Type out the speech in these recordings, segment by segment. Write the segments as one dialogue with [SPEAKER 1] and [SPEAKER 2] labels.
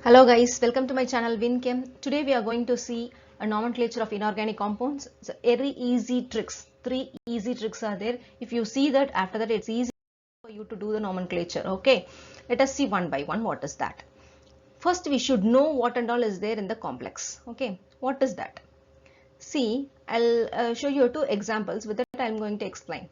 [SPEAKER 1] Hello guys, welcome to my channel WinChem. Today we are going to see a nomenclature of inorganic compounds. So very easy tricks. 3 easy tricks are there. If you see that, after that it's easy for you to do the nomenclature. Okay, let us see one by one what is that. First we should know what and all is there in the complex. Okay, what is that? See, I'll show you 2 examples. With that I'm going to explain.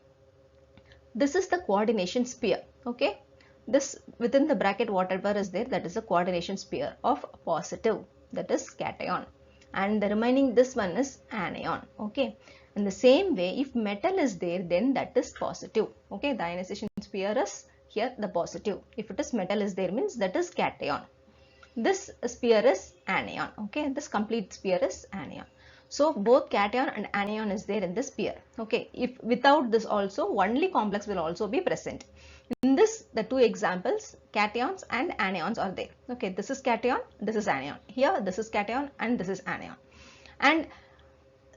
[SPEAKER 1] This is the coordination sphere. Okay, this within the bracket whatever is there, that is a coordination sphere of positive, that is cation, and the remaining this one is anion. Okay, in the same way, if metal is there, then that is positive. Okay, the ionization sphere is here the positive. If it is metal is there, means that is cation. This sphere is anion. Okay, this complete sphere is anion. So both cation and anion is there in this sphere. Okay, if without this also only complex will also be present. In this, the 2 examples, cations and anions are there. Okay, this is cation, this is anion. Here this is cation and this is anion. And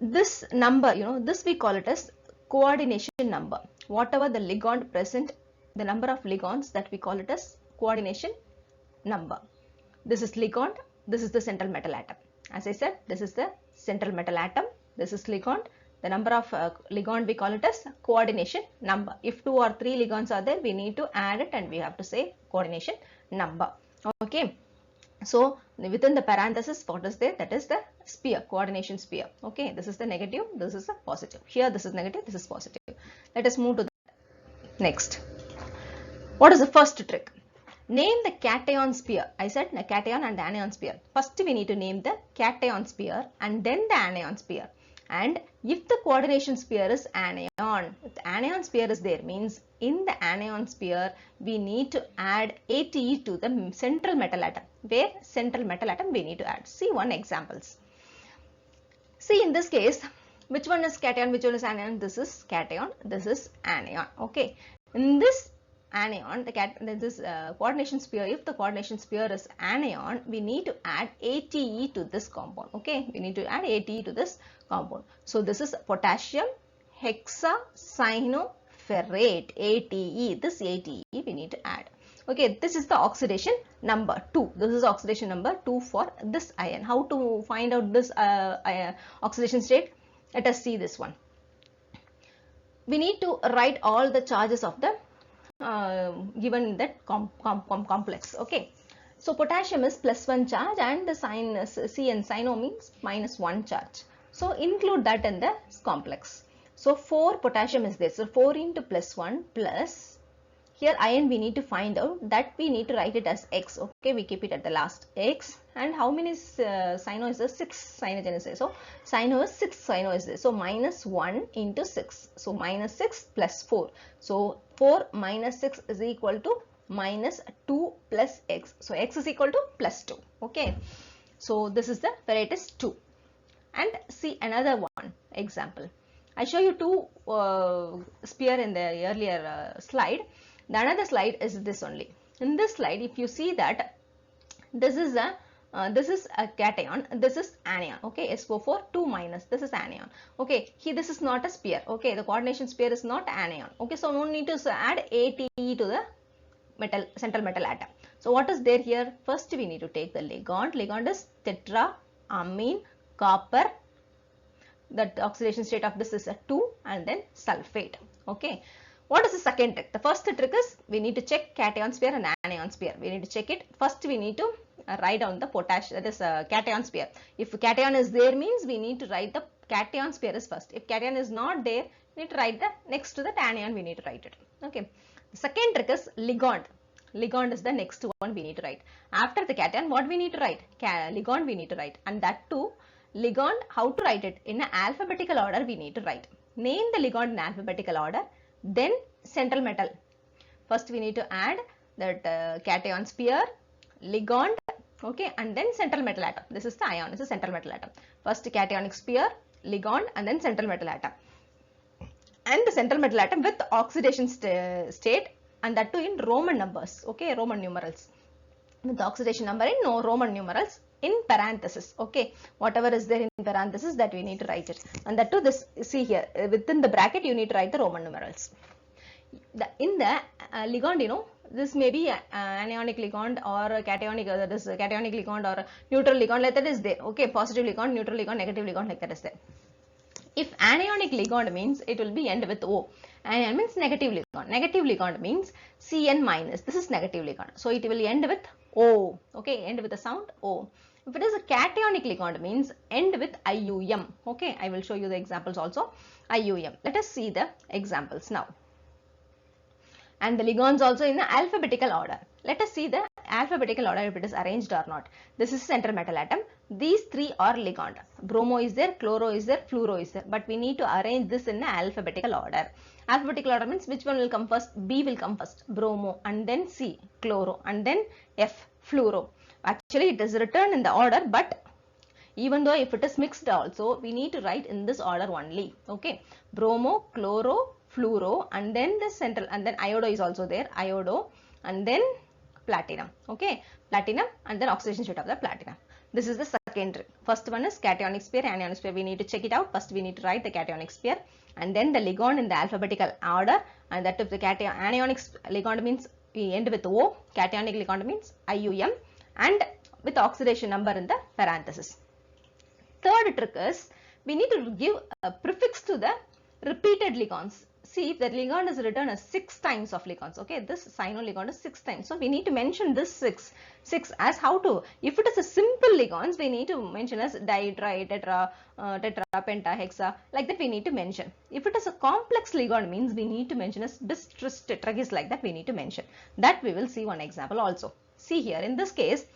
[SPEAKER 1] this number, this we call it as coordination number. Whatever the ligand present, the number of ligands, that we call it as coordination number. This is ligand, this is the central metal atom. As I said, this is the central metal atom, this is ligand. The number of ligand we call it as coordination number. If 2 or 3 ligands are there, we need to add it and we have to say coordination number. Okay, so within the parenthesis, what is there? That is the sphere, coordination sphere. Okay, this is the negative, this is the positive. Here this is negative, this is positive. Let us move to the next. What is the first trick? Name the cation sphere. I said the cation and the anion sphere. First we need to name the cation sphere and then the anion sphere. And if the coordination sphere is anion, if the anion sphere is there, means in the anion sphere we need to add ATE to the central metal atom. Where central metal atom we need to add. See one examples. See in this case, which one is cation, which one is anion? This is cation, this is anion. Okay, in this anion, this coordination sphere, if the coordination sphere is anion, we need to add ATE to this compound. Okay, we need to add ATE to this compound. So this is potassium hexacyanoferrate, ATE. This ATE we need to add. Okay, this is the oxidation number 2. This is oxidation number 2 for this ion. How to find out this oxidation state? Let us see this one. We need to write all the charges of the given that complex. Okay, so potassium is +1 charge and the sign C and cyano means -1 charge. So include that in the complex. So 4 potassium is there. So 4 into +1 plus here ion we need to find out, that we need to write it as X. Okay, we keep it at the last X. And how many cyano is there? 6 cyanogen is there. So cyano is 6 cyano is there. So -1 into 6. So -6 plus 4. So 4 minus 6 is equal to -2 plus X. So X is equal to +2. Okay. So this is the ferrate is 2. And see another one example. I show you 2 sphere in the earlier slide. The another slide is this only. In this slide, if you see that this is a cation, this is anion. Okay, SO4 2 minus, this is anion. Okay, here this is not a sphere. Okay, the coordination sphere is not anion. Okay, so no need to add ATE to the central metal atom. So what is there here? First we need to take the ligand. Ligand is tetraamine copper. That oxidation state of this is a 2 and then sulfate. Okay. What is the second trick? The first trick is we need to check cation sphere and anion sphere. We need to check it. First we need to write down the potassium, that is cation sphere. If cation is there, means we need to write the cation sphere is first. If cation is not there, we need to write the next to that anion we need to write it. Okay. The second trick is ligand. Ligand is the next one we need to write. After the cation, what we need to write? Ligand we need to write. And that too, ligand, how to write it? In an alphabetical order we need to write. Name the ligand in alphabetical order. Then central metal. First we need to add that cation sphere, ligand, okay, and then central metal atom. This is the ion, this is central metal atom. First cationic sphere, ligand, and then central metal atom. And the central metal atom with oxidation state, and that too in Roman numbers, okay, Roman numerals. With the oxidation number in Roman numerals in parenthesis. Okay, whatever is there in parenthesis, that we need to write it. And that too, this, see here, within the bracket you need to write the Roman numerals. In the ligand, this may be anionic Ligand or cationic, that is cationic Ligand or neutral Ligand, like that is there. Okay, positive Ligand, neutral Ligand, negative Ligand, like that is there. If anionic Ligand means it will be end with O. Anion means negative Ligand. Negative Ligand means Cn minus. This is negative Ligand. So it will end with O. Okay, end with the sound O. If it is a cationic Ligand means end with IUM. Okay, I will show you the examples also. IUM. Let us see the examples now. And the ligands also in the alphabetical order. Let us see the alphabetical order if it is arranged or not. This is center metal atom. These three are ligand. Bromo is there, chloro is there, fluoro is there. But we need to arrange this in the alphabetical order. Alphabetical order means which one will come first? B will come first, bromo, and then C, chloro, and then F, fluoro. Actually it is written in the order, but even though if it is mixed also, we need to write in this order only. Okay, bromo, chloro, fluoro, and then the central, and then iodo is also there, iodo, and then platinum. Okay, platinum, and then oxidation state of the platinum. This is the secondary. First one is cationic pair, anionic pair. We need to check it out. First we need to write the cationic pair, and then the ligand in the alphabetical order, and that if the anionic ligand means we end with O, cationic ligand means IUM, and with oxidation number in the parenthesis. Third trick is we need to give a prefix to the repeated ligands. See, if the ligand is written as 6 times of ligands, okay, this cyano ligand is 6 times. So we need to mention this 6 as how to. If it is a simple ligands, we need to mention as di, tri, tetra, tetra, penta, hexa, like that we need to mention. If it is a complex ligand means we need to mention as bis, tris, tetragis, like that we need to mention. That we will see one example also. See here, in this case,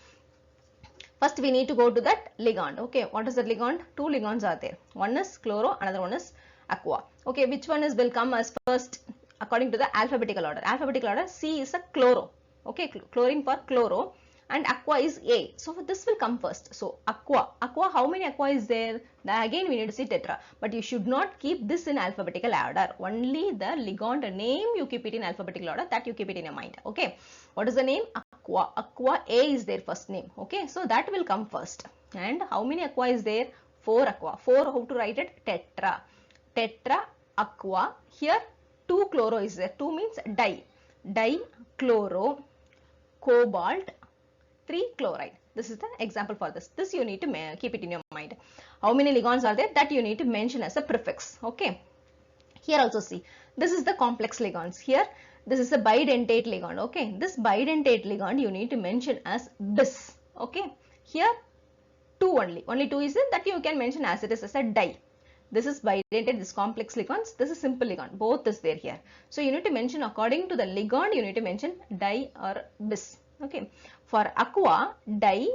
[SPEAKER 1] first we need to go to that ligand. Okay, what is the ligand? 2 ligands are there. One is chloro, another one is aqua. Okay, which one will come as first according to the alphabetical order? Alphabetical order, C is a chloro. Okay, chlorine for chloro, and aqua is A. So this will come first. So aqua, how many aqua is there? Again we need to see tetra. But you should not keep this in alphabetical order. Only the ligand name you keep it in alphabetical order. That you keep it in your mind. Okay, what is the name? Aqua. Aqua A is their first name. Okay, so that will come first. And how many aqua is there? 4 aqua. 4, how to write it? Tetra. Tetra, aqua. Here 2 chloro is there. 2 means di. Di, chloro, cobalt, 3 chloride. This is the example for this. This you need to keep it in your mind. How many ligands are there? That you need to mention as a prefix. Okay. Here also see. This is the complex ligands. Here this is a bidentate ligand. Okay. This bidentate ligand you need to mention as bis. Okay. Here 2 only. Only 2 is there, that you can mention as it is as a di. This is bidentate, this complex ligands. This is simple ligand. Both is there here. So you need to mention according to the ligand, you need to mention di or bis. Okay. For aqua, di,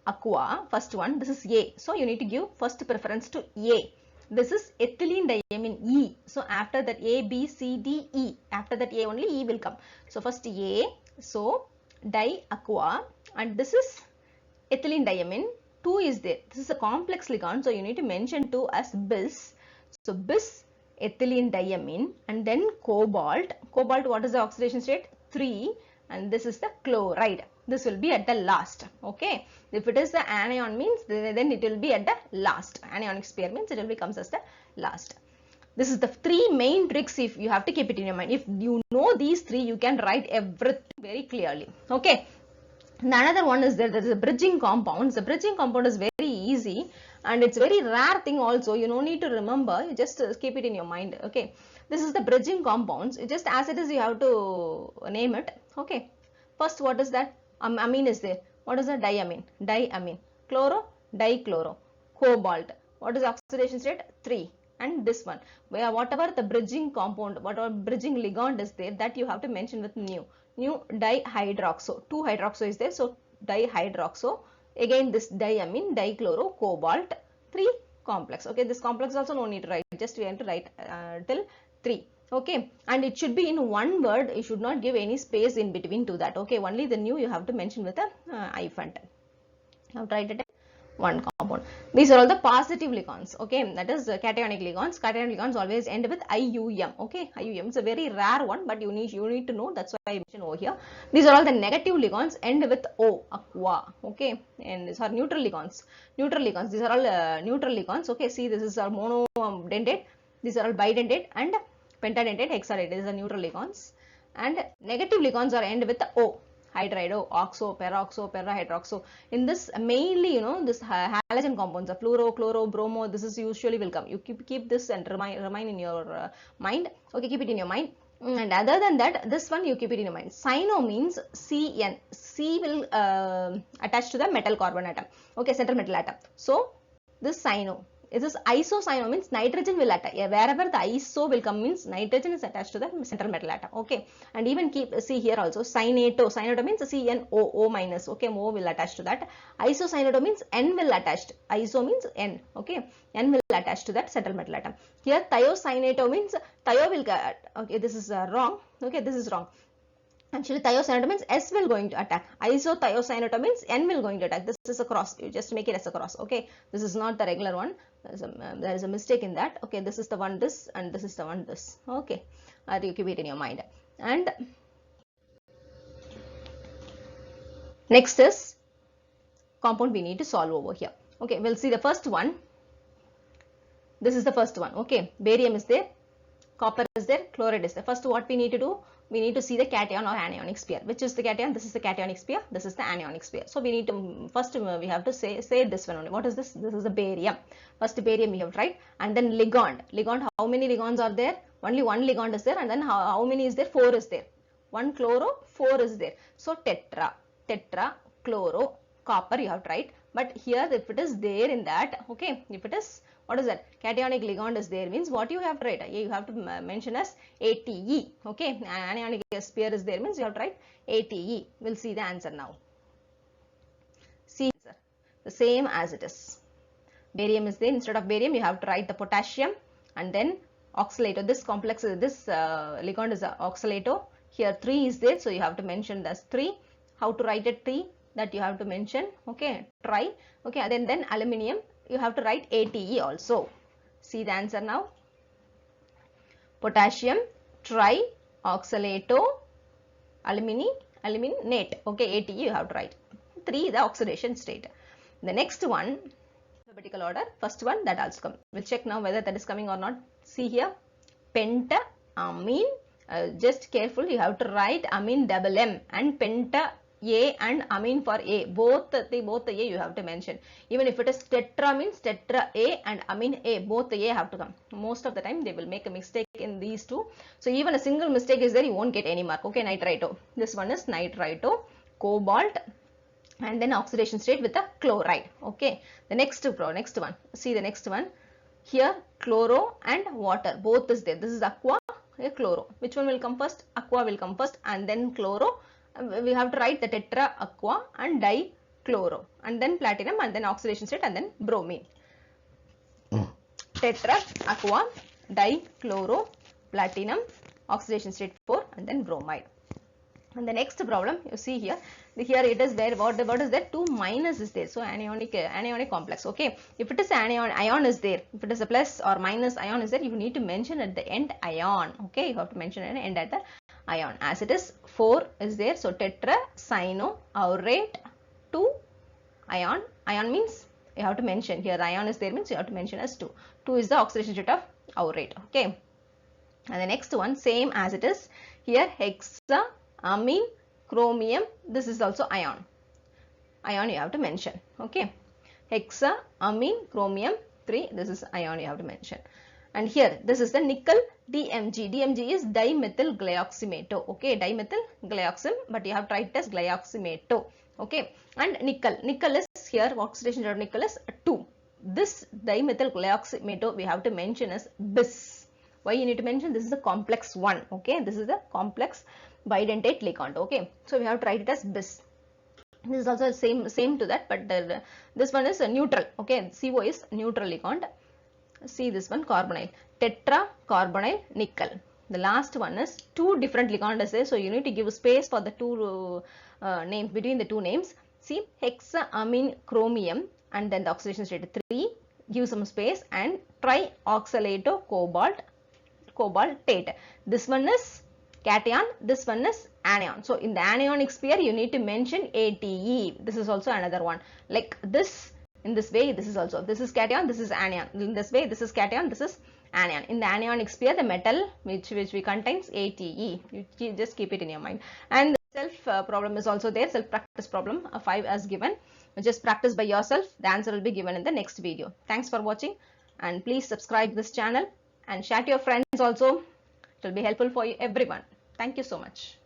[SPEAKER 1] aqua, first one, this is A. So you need to give first preference to A. This is ethylene diamine E. So after that A, B, C, D, E. After that A only E will come. So first A. So di, aqua, and this is ethylene diamine. 2 is there. This is a complex ligand, so you need to mention 2 as bis. So bis, ethylene diamine, and then cobalt. Cobalt, what is the oxidation state? 3, and this is the chloride. This will be at the last. Okay. If it is the anion means, then it will be at the last. Anionic pair means it will becomes as the last. This is the 3 main tricks. If you have to keep it in your mind. If you know these 3, you can write everything very clearly. Okay. And another one is there is a bridging compounds. The bridging compound is very easy and it's very rare thing also. You don't need to remember, you just keep it in your mind. Okay, this is the bridging compounds. Just as it is, you have to name it. Okay, first what is that? Amine is there. What is the diamine? Diamine. Chloro, dichloro. Cobalt. What is oxidation state? 3. And this one, where whatever the bridging compound, whatever bridging ligand is there, that you have to mention with new dihydroxo. 2 hydroxo is there, so dihydroxo. Again this diamine, dichloro, cobalt, 3 complex. Okay, this complex also no need to write, just we have to write till 3. Okay, and it should be in one word. You should not give any space in between to that. Okay, only the new you have to mention with a hyphen. You have to write it one compound. These are all the positive ligands. Okay, that is cationic ligands. Cationic ligands always end with IUM. Okay, IUM is a very rare one, but you need to know. That's why I mentioned over here. These are all the negative ligands end with O, aqua. Okay, and these are neutral ligands. Neutral ligands. These are all neutral ligands. Okay, see, this is our monodentate. These are all bidentate and pentadentate, hexadentate. These are neutral ligands. and negative ligands are end with O. Hydrido, oxo, peroxo, perahydroxo. In this mainly, you know, this halogen compounds, fluoro, chloro, bromo, this is usually will come. You keep this and remind in your mind. Okay, keep it in your mind. And other than that, this one you keep it in your mind. Cyano means Cn. C will attach to the metal carbon atom. Okay, central metal atom. So this cyano. This is isocyano means nitrogen will attach. Wherever the iso will come means nitrogen is attached to the central metal atom. Okay, and even see here also cyanato. Cyanato means CnO minus. Okay, O will attach to that. Isocyanato means N will attach. Iso means N. Okay, N will attach to that central metal atom. Here thiocyanato means thio will get. Okay, this is wrong. Okay, this is wrong. Actually, thiocyanato means S will going to attack. Isothiocyanato means N will going to attack. This is a cross. You just make it as a cross. Okay, this is not the regular one. There is a mistake in that. Okay, this is the one this and this is the one this. Okay, you keep it in your mind. And next is compound we need to solve over here. Okay, we'll see the first one. This is the first one. Okay, barium is there, copper is there, chloride is there. First, what we need to do? We need to see the cation or anionic sphere. Which is the cation? This is the cationic sphere. This is the anionic sphere. So we need to first we have to say this one only. What is this? This is the barium. First barium we have tried, and then ligand. Ligand. How many ligands are there? Only one ligand is there, and then how many is there? 4 is there. 1 chloro, 4 is there. So tetra, chloro, copper you have tried. But here if it is there in that, okay, if it is, what is that? Cationic ligand is there means what you have tried? You have to mention as ATE. Okay, anionic sphere is there means you have tried ATE. We'll see the answer now. See answer. The same as it is. Barium is there. Instead of barium, you have to write the potassium and then oxalato. This complex, this ligand is oxalato. Here 3 is there, so you have to mention this 3. How to write it 3? That you have to mention. Okay, try. Okay, and then aluminium. You have to write ATE also. See the answer now. Potassium, trioxalato, aluminate. Okay, ATE you have to write. 3 the oxidation state. The next one, alphabetical order. First one that also come. We'll check now whether that is coming or not. See here, pentamine. Just careful. You have to write amine double M and penta. A and amine for A, both the A you have to mention. Even if it is tetra means tetra A and amine A, both the A have to come. Most of the time they will make a mistake in these two. So even a single mistake is there, you won't get any mark. Okay, nitrito. This one is nitrito, cobalt, and then oxidation state with the chloride. Okay, the next one. See the next one. Here chloro and water, both is there. This is aqua, chloro. Which one will come first? Aqua will come first and then chloro. We have to write the tetra aqua and dichloro and then platinum and then oxidation state and then bromine. Tetra aqua, dichloro, platinum, oxidation state 4 and then bromide. And the next problem you see here, it is there, what is there? 2 minus is there, so anionic complex. Okay, if it is ion is there, if it is a plus or minus ion is there, you need to mention at the end ion. Okay, you have to mention at the end at the ion. As it is 4 is there, so tetra cyano aurate 2 ion. Ion means you have to mention here, ion is there means you have to mention as 2. 2 is the oxidation state of aurate. Okay, and the next one same as it is here, hexa amine chromium. This is also ion. Ion you have to mention. Okay, hexa amine chromium 3. This is ion you have to mention. And here this is the nickel DMG. DMG is dimethyl glyoximato. Okay, dimethyl glyoxim, but you have tried it as glyoximato. Okay, and nickel is here, oxidation of nickel is 2. This dimethyl glyoximato we have to mention as bis. Why you need to mention? This is the complex one. Okay, this is the complex bidentate ligand. Okay, so we have to write it as bis. This is also same to that, but this one is a neutral. Okay, CO is neutral ligand. See this one, carbonyl, tetra carbonyl nickel. The last one is 2 different ligands there, so you need to give space for the 2 names, between the 2 names. See, hexaamine chromium and then the oxidation state 3, give some space, and trioxalato cobaltate. This one is cation, this one is anion. So in the anionic sphere you need to mention ATE. This is also another one. Like this, in this way, this is also, this is cation, this is anion. In this way, this is cation, this is anion. In the anionic sphere, the metal which we contains ATE. You just keep it in your mind. And the self problem is also there. Self practice problem 5 as given. Just practice by yourself. The answer will be given in the next video. Thanks for watching, and please subscribe this channel and share to your friends also. It will be helpful for you, everyone. Thank you so much.